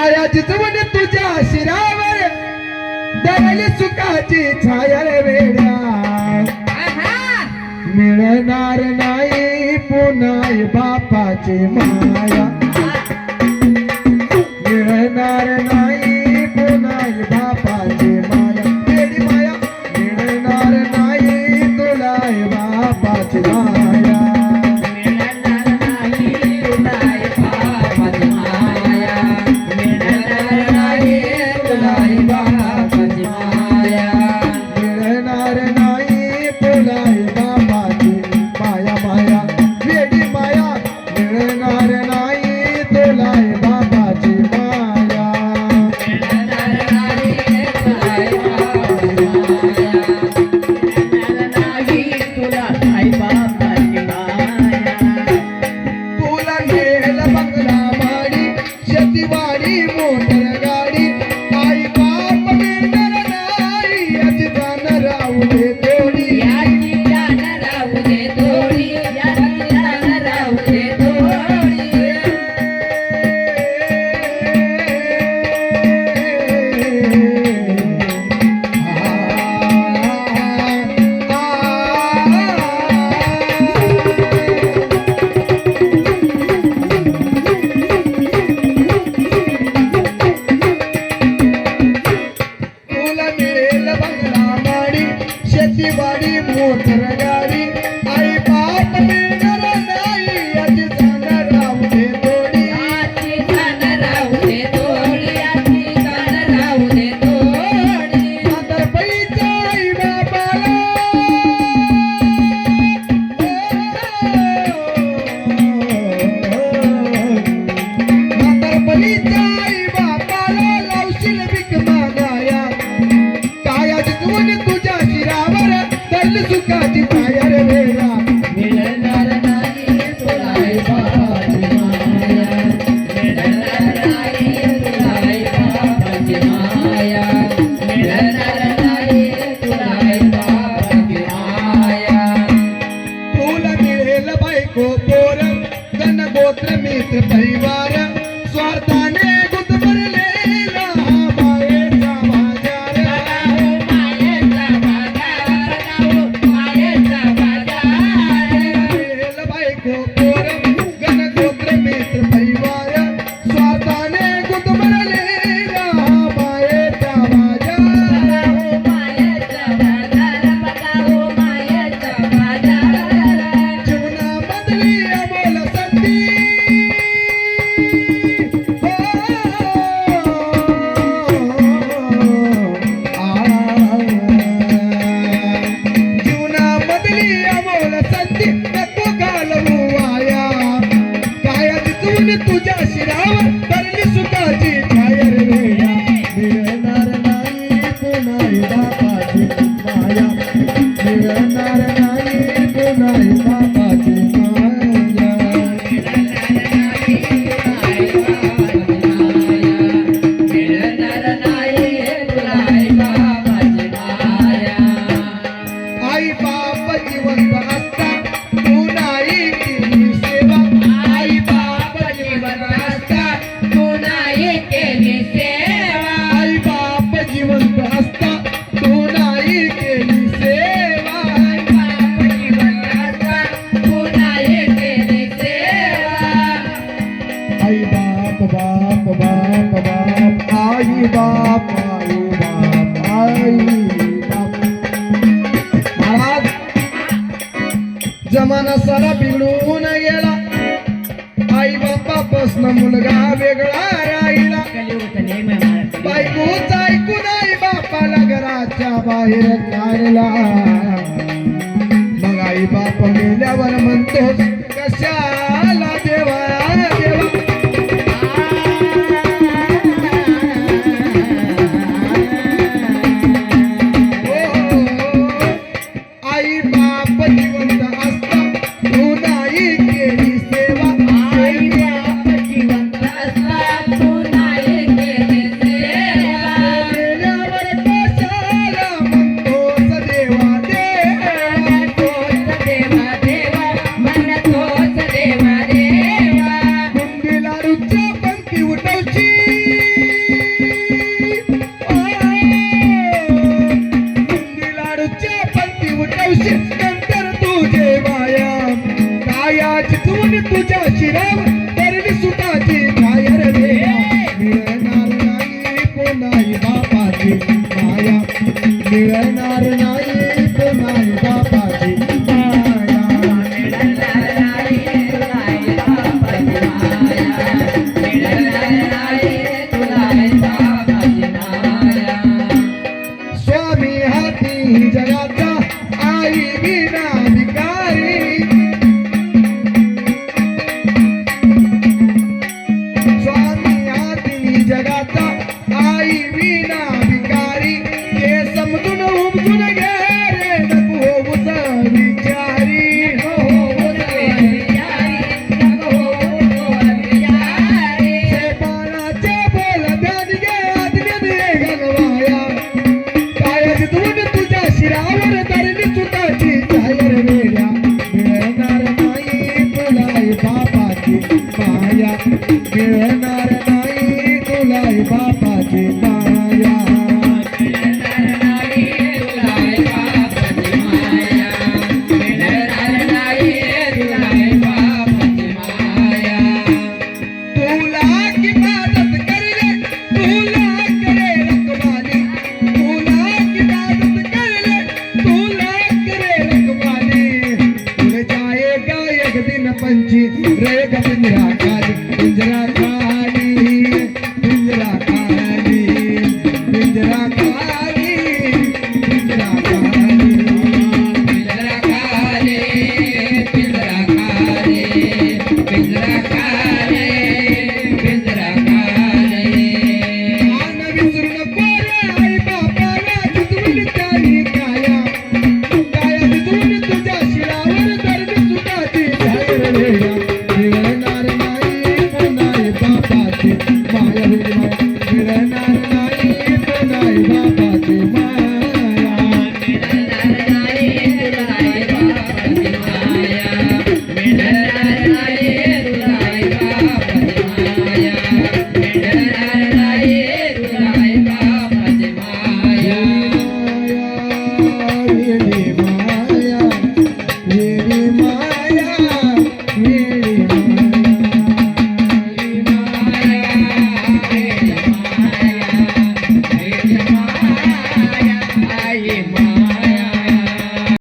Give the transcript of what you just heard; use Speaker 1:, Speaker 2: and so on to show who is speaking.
Speaker 1: काया जिजवून तुझ्या शिरावर दरली सुखाची छाया रे वेड्या मिळणार नाही पुन्हा बापाची माया मिळणार नाही पुन्हा बापाची माया वेडी माया मिळणार नाही तुला बापाची माया
Speaker 2: मिळणार नाही तुला बापाची माया मिळणार नाही तुला बापाची माया
Speaker 1: मिळणार नाही तुला बापाची माया माया वेडी माया मिळणार नाही तुला बापाची माया
Speaker 2: मिळणार नाही तुला बापाची माया
Speaker 1: तुला मिळेल बंगला माडी शेतीवाडी मोटर गाडी आई बाप मिळणार नाही याची जाण राहू दे थोडी
Speaker 2: याची जाण राहू दे थोडी याची जाण राहू दे थोडी
Speaker 1: तुला मिळेल बंगला माडी शेतीवाडी मोटर गाडी आई बाप मिळणार नाही याची जाण राहू दे थोडी
Speaker 2: याची जाण राहू दे थोडी याची जाण राहू दे थोडी
Speaker 1: म्हातारपणीच्या आई बापाला म्हातारपणीच्या आई बापाला लावशील भीक मागाया काया जिजवून तुझ्या शिरावर धरली सुखाची छाया रे वेडा
Speaker 2: मिळणार नाही तुला बापाची माया मिळणार नाही तुला बापाची माया मिळणार नाही तुला बापाची माया
Speaker 1: तुला मिळेल बायको पोर धन गोत्र मित्र परिवार स्वार्थाने गुदमरलेला मायेचा बाजार
Speaker 2: मायेचा बाजार
Speaker 1: मिळेल बायको पोर धन गोत्र मित्र परिवार स्वार्थाने गुदमरलेला मायेचा बाजार
Speaker 2: मायेचा बाजार बघाओ मायेचा बाजार
Speaker 1: जीवनामधली अमोल संधी जीवनामधली अमोल संधी नको घालवू वाया काया जिजवून तुझ्या शिरावर धरली सुखाची छाया रे वेड्या मिळणार नाही पुन्हा बापाची माया मिळणार नाही पुन्हा बापाची माया
Speaker 2: मिळणार नाही तुला बापाची माया
Speaker 1: आई बाप जिवंत असता तू नाही केली सेवा
Speaker 2: आई बाप जीवन असता तू नाही केली सेवा
Speaker 1: आई बाप जिवंत असता तू नाही केली सेवा
Speaker 2: आई बाप जीवन असता तू नाही केली सेवा
Speaker 1: आई बाप बाप बाप बाप आई बाप आई बाप आई बाप महाराज जमाना सारा बिघडून गेला आई बापापासून मुलगा वेगळा राहिला
Speaker 2: कलियुगचा नेम आहे महाराज
Speaker 1: बायकोच ऐकून आई बापाला घराच्या बाहेर काढला मग आई बाप मेल्यावर म्हणतोस कशाला देवा देवा आई बाप जिवंत असता तू नाही केली सेवा
Speaker 2: आई बाप जिवंत असता तू नाही केली सेवा
Speaker 1: मेल्यावर कशाला म्हणतोस देवा देवा
Speaker 2: तोच देवा देवा म्हणतो
Speaker 1: नाही बापाची माया तुला की मदत करले तुला करे रखवाली तुला की मदत करले तुला करे रखवाली उड़ जाएगा एक दिन पंछी रहेगा पिंजरा खाली पिंजरा खाली पिंजरा खाली पिंजरा खाली पिंजरा खाली मान विसरू नको रे आई बापाला जिजवून त्यानी काया काया जिजवून तुझ्या शिरावर दर्द सुखाची जाहीर वेळा मिळणार नाही पुन्हा बापाची माया मिळणार नाही पुन्हा बापाची माया वेडी माया वेडी माया वेडी माया